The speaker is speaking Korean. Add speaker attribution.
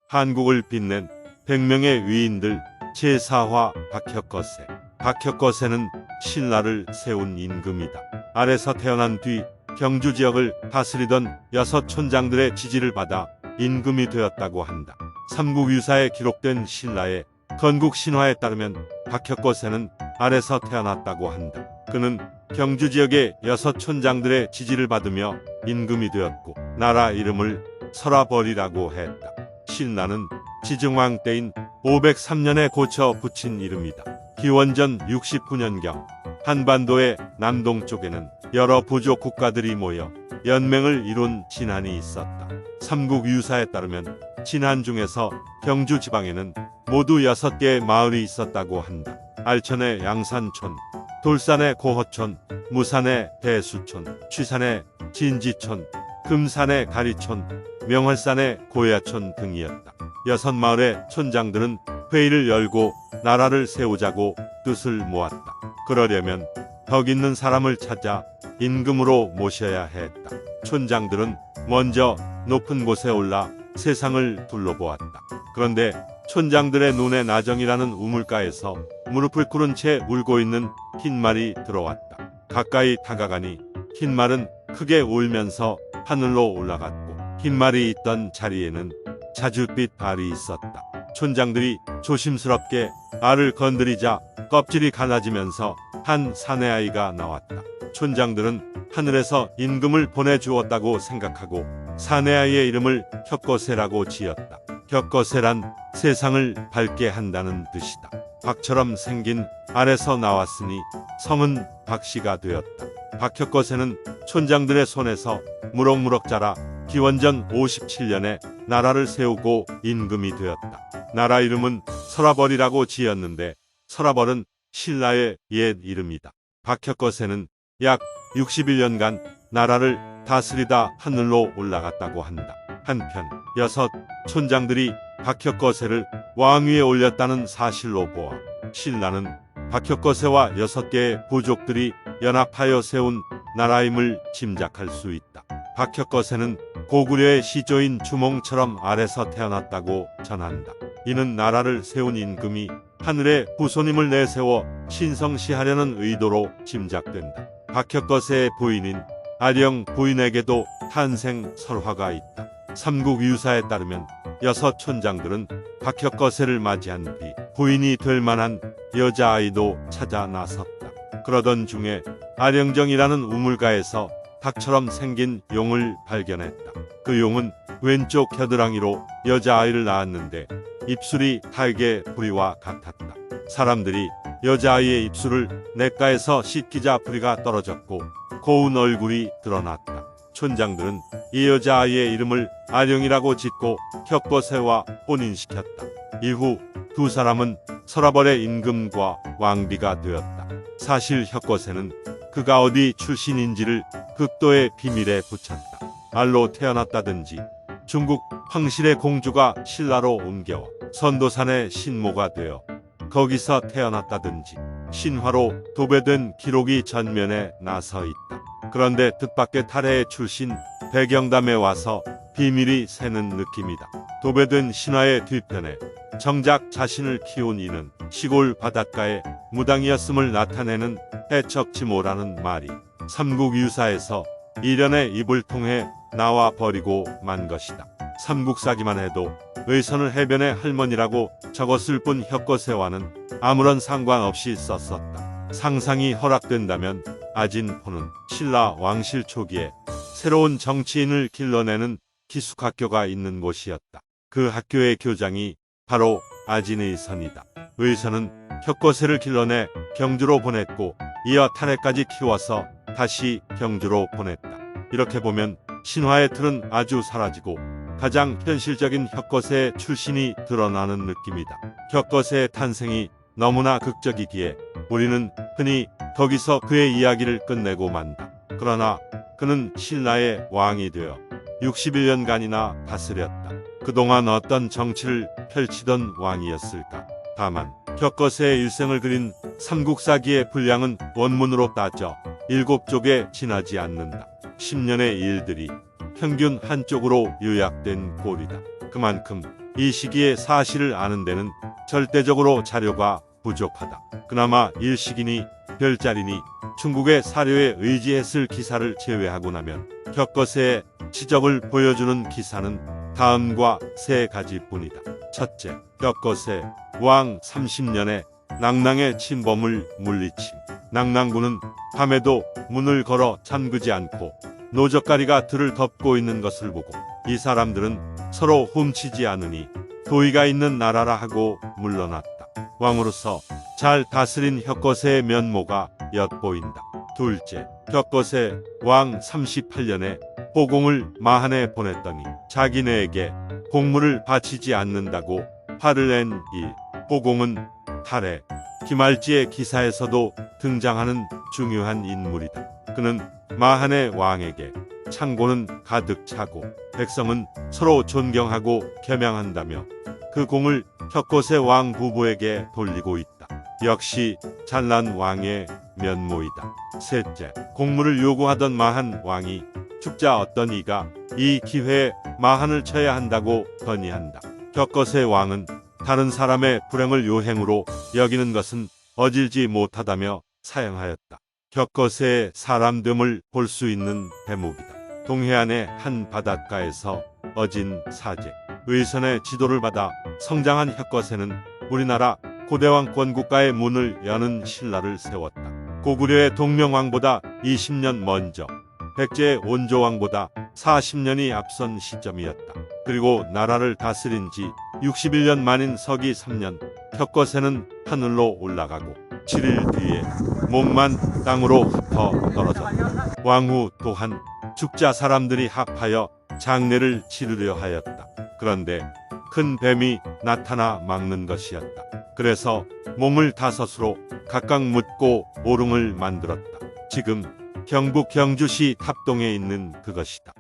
Speaker 1: 한국을 빛낸 100명의 위인들 제4화 박혁거세. 박혁거세는 신라를 세운 임금이다. 아래서 태어난 뒤 경주 지역을 다스리던 6촌장들의 지지를 받아 임금이 되었다고 한다. 삼국유사에 기록된 신라의 건국신화에 따르면 박혁거세는 아래서 태어났다고 한다. 그는 경주 지역의 6촌장들의 지지를 받으며 임금이 되었고 나라 이름을 서라벌이라고 했다. 신라는 지증왕 때인 503년에 고쳐 붙인 이름이다. 기원전 69년경 한반도의 남동쪽에는 여러 부족 국가들이 모여 연맹을 이룬 진한이 있었다. 삼국유사에 따르면 진한 중에서 경주 지방에는 모두 6개의 마을이 있었다고 한다. 알천의 양산촌, 돌산의 고허촌, 무산의 대수촌, 취산의 진지촌, 금산의 가리촌, 명월산의 고야촌 등이었다. 6마을의 촌장들은 회의를 열고 나라를 세우자고 뜻을 모았다. 그러려면 덕 있는 사람을 찾아 임금으로 모셔야 했다. 촌장들은 먼저 높은 곳에 올라 세상을 둘러보았다. 그런데 촌장들의 눈에 나정이라는 우물가에서 무릎을 꿇은 채 울고 있는 흰말이 들어왔다. 가까이 다가가니 흰말은 크게 울면서 하늘로 올라갔고 흰말이 있던 자리에는 자줏빛 알이 있었다. 촌장들이 조심스럽게 알을 건드리자 껍질이 갈라지면서 한 사내아이가 나왔다. 촌장들은 하늘에서 임금을 보내주었다고 생각하고 사내아이의 이름을 혁거세라고 지었다. 혁거세란 세상을 밝게 한다는 뜻이다. 박처럼 생긴 알에서 나왔으니 성은 박씨가 되었다. 박혁거세는 촌장들의 손에서 무럭무럭 자라 기원전 57년에 나라를 세우고 임금이 되었다. 나라 이름은 서라벌이라고 지었는데 서라벌은 신라의 옛 이름이다. 박혁거세는 약 61년간 나라를 다스리다 하늘로 올라갔다고 한다. 한편 6촌장들이 박혁거세를 왕위에 올렸다는 사실로 보아 신라는 박혁거세와 6개의 부족들이 연합하여 세운 나라임을 짐작할 수 있다. 박혁거세는 고구려의 시조인 주몽처럼 아래서 태어났다고 전한다. 이는 나라를 세운 임금이 하늘에 부손임을 내세워 신성시하려는 의도로 짐작된다. 박혁거세의 부인인 아령 부인에게도 탄생 설화가 있다. 삼국유사에 따르면 6촌장들은 박혁거세를 맞이한 뒤 부인이 될 만한 여자아이도 찾아 나섰다. 그러던 중에 아령정이라는 우물가에서 닭처럼 생긴 용을 발견했다. 그 용은 왼쪽 겨드랑이로 여자아이를 낳았는데 입술이 닭의 부리와 같았다. 사람들이 여자아이의 입술을 냇가에서 씻기자 부리가 떨어졌고 고운 얼굴이 드러났다. 촌장들은 이 여자아이의 이름을 아령이라고 짓고 혁거세와 혼인시켰다. 이후 두 사람은 서라벌의 임금과 왕비가 되었다. 사실 혁거세는 그가 어디 출신인지를 극도의 비밀에 붙였다. 알로 태어났다든지 중국 황실의 공주가 신라로 옮겨 선도산의 신모가 되어 거기서 태어났다든지 신화로 도배된 기록이 전면에 나서 있다. 그런데 뜻밖의 탈해의 출신 배경담에 와서 비밀이 새는 느낌이다. 도배된 신화의 뒤편에 정작 자신을 키운 이는 시골 바닷가의 무당이었음을 나타내는 해척지모라는 말이 삼국유사에서 일련의 입을 통해 나와 버리고 만 것이다. 삼국사기만 해도 의선을 해변의 할머니라고 적었을 뿐 혁거세와는 아무런 상관없이 썼었다. 상상이 허락된다면 아진포는 신라 왕실 초기에 새로운 정치인을 길러내는 기숙학교가 있는 곳이었다. 그 학교의 교장이 바로 아진의선이다. 의선은 혁거세를 길러내 경주로 보냈고 이어 탄해까지 키워서 다시 경주로 보냈다. 이렇게 보면 신화의 틀은 아주 사라지고 가장 현실적인 혁거세의 출신이 드러나는 느낌이다. 혁거세의 탄생이 너무나 극적이기에 우리는 흔히 거기서 그의 이야기를 끝내고 만다. 그러나 그는 신라의 왕이 되어 61년간이나 다스렸다. 그동안 어떤 정치를 펼치던 왕이었을까? 다만 혁거세의 일생을 그린 삼국사기의 분량은 원문으로 따져 7쪽에 지나지 않는다. 10년의 일들이 평균 한쪽으로 요약된 꼴이다. 그만큼 이 시기에 사실을 아는 데는 절대적으로 자료가 부족하다. 그나마 일식이니 별자리니 중국의 사료에 의지했을 기사를 제외하고 나면 격거세의 치적을 보여주는 기사는 다음과 세 가지뿐이다. 첫째, 격거세 왕 30년에 낭낭의 침범을 물리침. 낭낭군은 밤에도 문을 걸어 잠그지 않고 노적가리가 들을 덮고 있는 것을 보고 이 사람들은 서로 훔치지 않으니 도의가 있는 나라라 하고 물러났다. 왕으로서 잘 다스린 격거세의 면모가 엿보인다. 둘째, 격거세 왕 38년에 호공을 마한에 보냈더니 자기네에게 공물을 바치지 않는다고 화를 낸 일. 호공은 탈해 기말지의 기사에서도 등장하는 중요한 인물이다. 그는 마한의 왕에게 창고는 가득 차고 백성은 서로 존경하고 겸양한다며 그 공을 격거세 왕 부부에게 돌리고 있다. 역시 잘난 왕의 면모이다. 셋째, 공물을 요구하던 마한 왕이 죽자 어떤 이가 이 기회에 마한을 쳐야 한다고 건의한다. 격거세 왕은 다른 사람의 불행을 요행으로 여기는 것은 어질지 못하다며 사양하였다. 격거세의 사람됨을 볼 수 있는 대목이다. 동해안의 한 바닷가에서 어진 사제 의선의 지도를 받아 성장한 격거세는 우리나라 고대왕권 국가의 문을 여는 신라를 세웠다. 고구려의 동명왕보다 20년 먼저, 백제의 온조왕보다 40년이 앞선 시점이었다. 그리고 나라를 다스린 지 61년 만인 서기 3년, 격거세는 하늘로 올라가고 7일 뒤에 몸만 땅으로 흩어 떨어졌다. 왕후 또한 죽자 사람들이 합하여 장례를 치르려 하였다. 그런데 큰 뱀이 나타나 막는 것이었다. 그래서 몸을 5으로 각각 묶고 오릉을 만들었다. 지금 경북 경주시 탑동에 있는 그것이다.